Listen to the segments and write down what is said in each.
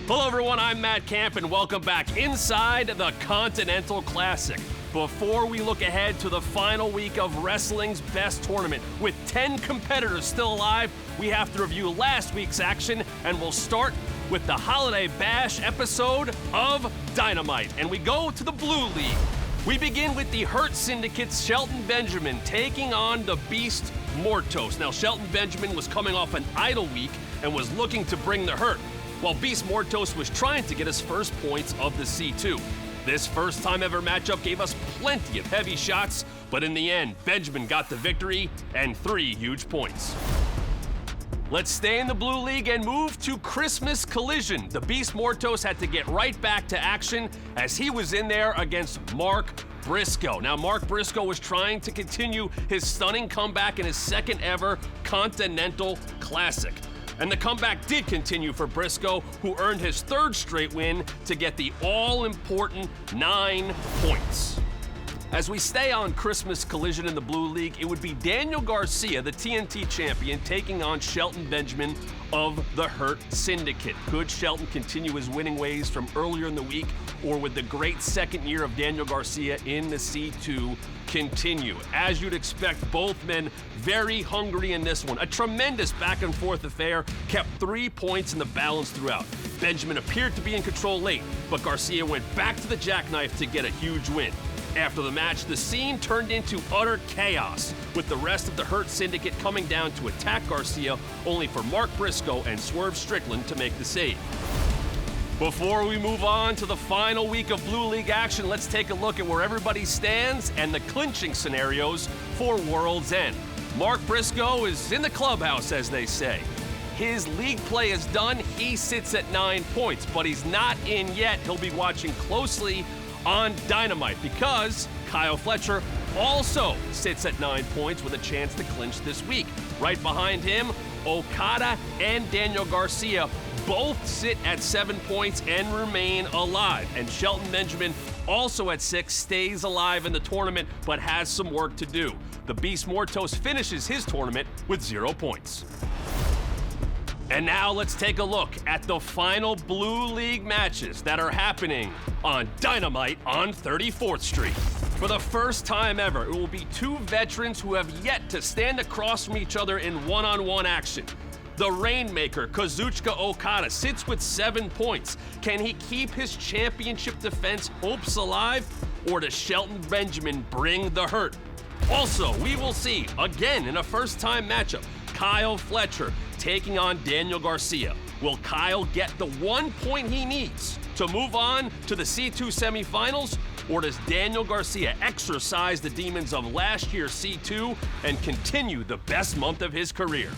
Hello everyone, I'm Matt Camp and welcome back inside the Continental Classic. Before we look ahead to the final week of wrestling's best tournament, with 10 competitors still alive, we have to review last week's action, and we'll start with the Holiday Bash episode of Dynamite. And we go to the Blue League. We begin with the Hurt Syndicate's Shelton Benjamin taking on the Beast Mortos. Now, Shelton Benjamin was coming off an idle week and was looking to bring the hurt, while Beast Mortos was trying to get his first points of the C2. This first time ever matchup gave us plenty of heavy shots, but in the end, Benjamin got the victory and 3 huge points. Let's stay in the Blue League and move to Christmas Collision. The Beast Mortos had to get right back to action as he was in there against Mark Briscoe. Now, Mark Briscoe was trying to continue his stunning comeback in his second ever Continental Classic. And the comeback did continue for Briscoe, who earned his 3rd straight win to get the all-important 9 points. As we stay on Christmas Collision in the Blue League, it would be Daniel Garcia, the TNT champion, taking on Shelton Benjamin of the Hurt Syndicate. Could Shelton continue his winning ways from earlier in the week, or would the great second year of Daniel Garcia in the C2 continue? As you'd expect, both men very hungry in this one. A tremendous back and forth affair kept 3 points in the balance throughout. Benjamin appeared to be in control late, but Garcia went back to the jackknife to get a huge win. After the match, the scene turned into utter chaos, with the rest of the Hurt Syndicate coming down to attack Garcia, only for Mark Briscoe and Swerve Strickland to make the save. Before we move on to the final week of Blue League action, let's take a look at where everybody stands and the clinching scenarios for World's End. Mark Briscoe is in the clubhouse, as they say. His league play is done. He sits at 9 points, but he's not in yet. He'll be watching closely on Dynamite because Kyle Fletcher also sits at 9 points with a chance to clinch this week. Right behind him, Okada and Daniel Garcia both sit at 7 points and remain alive. And Shelton Benjamin, also at 6, stays alive in the tournament but has some work to do. The Beast Mortos finishes his tournament with 0 points. And now let's take a look at the final Blue League matches that are happening on Dynamite on 34th Street. For the first time ever, it will be 2 veterans who have yet to stand across from each other in one-on-one action. The Rainmaker, Kazuchika Okada, sits with 7 points. Can he keep his championship defense hopes alive, or does Shelton Benjamin bring the hurt? Also, we will see, again in a first-time matchup, Kyle Fletcher taking on Daniel Garcia. Will Kyle get the 1 point he needs to move on to the C2 semifinals, or does Daniel Garcia exercise the demons of last year's C2 and continue the best month of his career?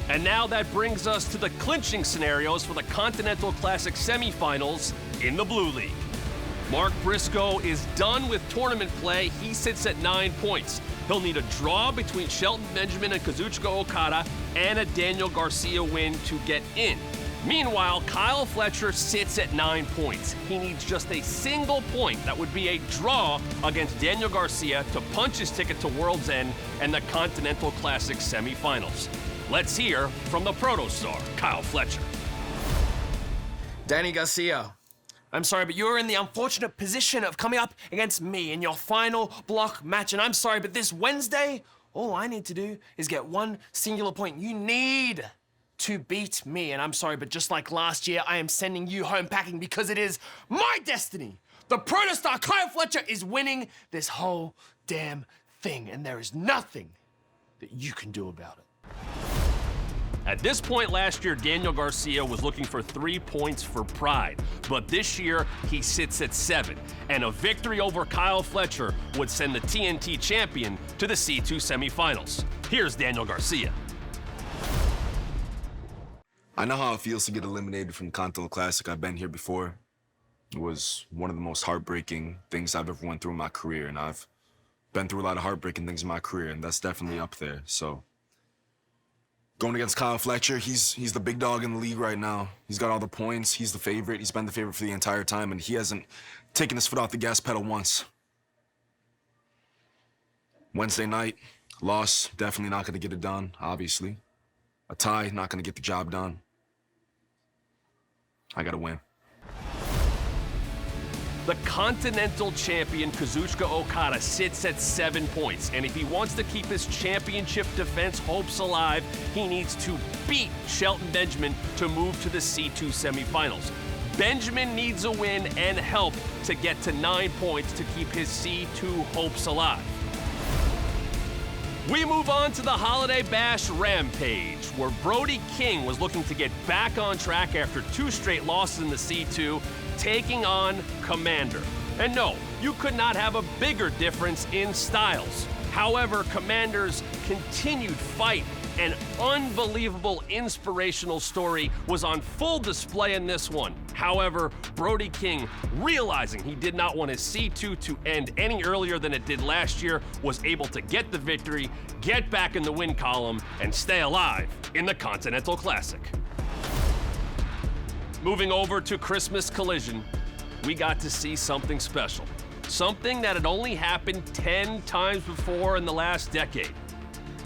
And now that brings us to the clinching scenarios for the Continental Classic semifinals in the Blue League. Mark Briscoe is done with tournament play. He sits at 9 points. He'll need a draw between Shelton Benjamin and Kazuchika Okada and a Daniel Garcia win to get in. Meanwhile, Kyle Fletcher sits at 9 points. He needs just a single point, that would be a draw against Daniel Garcia, to punch his ticket to World's End and the Continental Classic semifinals. Let's hear from the protostar, Kyle Fletcher. Danny Garcia, I'm sorry, but you're in the unfortunate position of coming up against me in your final block match, and I'm sorry, but this Wednesday, all I need to do is get 1 singular point. You need to beat me, and I'm sorry, but just like last year, I am sending you home packing because it is my destiny. The protostar Kyle Fletcher is winning this whole damn thing, and there is nothing that you can do about it. At this point last year, Daniel Garcia was looking for 3 points for pride, but this year he sits at 7, and a victory over Kyle Fletcher would send the TNT champion to the C2 semifinals. Here's Daniel Garcia. I know how it feels to get eliminated from the Continental Classic. I've been here before. It was one of the most heartbreaking things I've ever went through in my career, and I've been through a lot of heartbreaking things in my career, and that's definitely up there. So going against Kyle Fletcher, he's the big dog in the league right now. He's got all the points. He's the favorite. He's been the favorite for the entire time, and he hasn't taken his foot off the gas pedal once. Wednesday night, loss, definitely not going to get it done, obviously. A tie, not going to get the job done. I gotta win. The Continental Champion Kazuchika Okada sits at 7 points, and if he wants to keep his championship defense hopes alive, he needs to beat Shelton Benjamin to move to the C2 semifinals. Benjamin needs a win and help to get to 9 points to keep his C2 hopes alive. We move on to the Holiday Bash Rampage, where Brody King was looking to get back on track after 2 straight losses in the C2, taking on Commander. And no, you could not have a bigger difference in styles. However, Commander's continued fight and unbelievable inspirational story was on full display in this one. However, Brody King, realizing he did not want his C2 to end any earlier than it did last year, was able to get the victory, get back in the win column, and stay alive in the Continental Classic. Moving over to Christmas Collision, we got to see something special. Something that had only happened 10 times before in the last decade.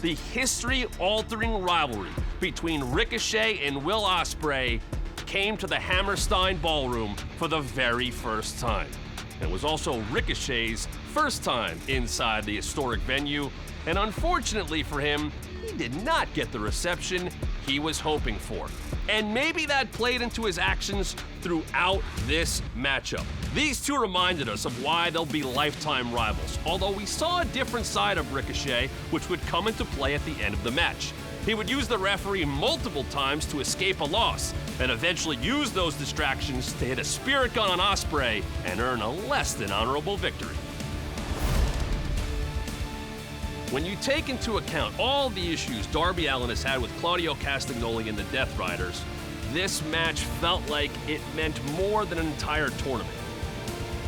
The history-altering rivalry between Ricochet and Will Ospreay came to the Hammerstein Ballroom for the very first time. It was also Ricochet's first time inside the historic venue, and unfortunately for him, he did not get the reception he was hoping for. And maybe that played into his actions throughout this matchup. These two reminded us of why they'll be lifetime rivals, although we saw a different side of Ricochet, which would come into play at the end of the match. He would use the referee multiple times to escape a loss, and eventually use those distractions to hit a spirit gun on Ospreay and earn a less than honorable victory. When you take into account all the issues Darby Allin has had with Claudio Castagnoli and the Death Riders, this match felt like it meant more than an entire tournament.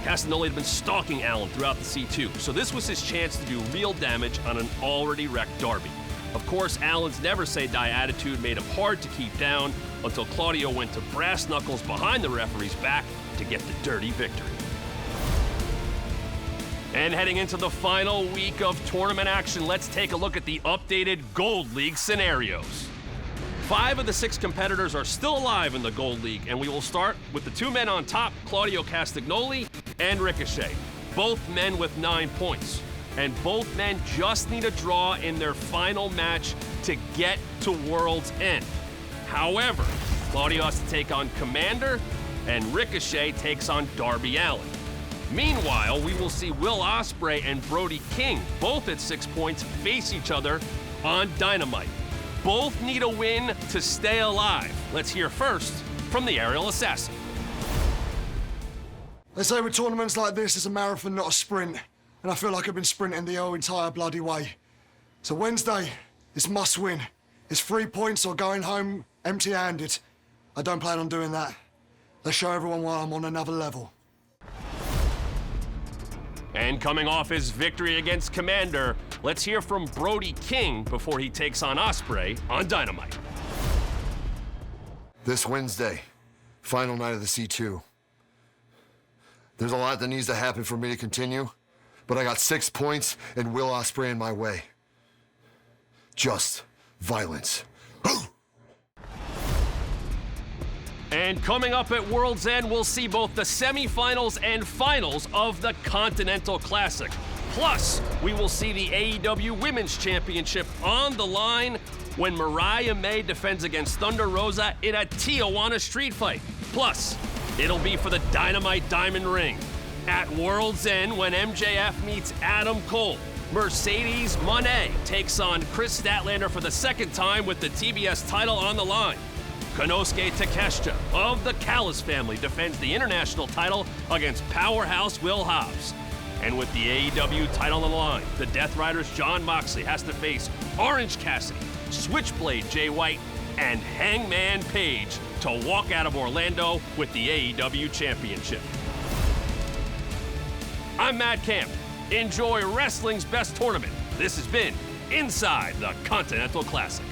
Castagnoli had been stalking Allin throughout the C2, so this was his chance to do real damage on an already wrecked Darby. Of course, Allin's never-say-die attitude made him hard to keep down until Claudio went to brass knuckles behind the referee's back to get the dirty victory. And heading into the final week of tournament action, let's take a look at the updated Gold League scenarios. 5 of the 6 competitors are still alive in the Gold League, and we will start with the 2 men on top, Claudio Castagnoli and Ricochet. Both men with 9 points. And both men just need a draw in their final match to get to World's End. However, Claudio has to take on Commander, and Ricochet takes on Darby Allin. Meanwhile, we will see Will Ospreay and Brody King, both at 6 points, face each other on Dynamite. Both need a win to stay alive. Let's hear first from the Aerial Assassin. They say with tournaments like this, it's a marathon, not a sprint. And I feel like I've been sprinting the whole entire bloody way. So Wednesday, it's must win. It's 3 points or going home empty-handed. I don't plan on doing that. Let's show everyone why I'm on another level. And coming off his victory against Commander, let's hear from Brody King before he takes on Ospreay on Dynamite. This Wednesday, final night of the C2. There's a lot that needs to happen for me to continue, but I got 6 points and Will Ospreay in my way. Just violence. And coming up at World's End, we'll see both the semifinals and finals of the Continental Classic. Plus, we will see the AEW Women's Championship on the line when Mariah May defends against Thunder Rosa in a Tijuana street fight. Plus, it'll be for the Dynamite Diamond Ring. At World's End, when MJF meets Adam Cole, Mercedes Moné takes on Chris Statlander for the 2nd time with the TBS title on the line. Konosuke Takeshita of the Callis family defends the international title against powerhouse Will Hobbs. And with the AEW title on the line, the Death Riders' Jon Moxley has to face Orange Cassidy, Switchblade Jay White, and Hangman Page to walk out of Orlando with the AEW Championship. I'm Matt Camp. Enjoy wrestling's best tournament. This has been Inside the Continental Classic.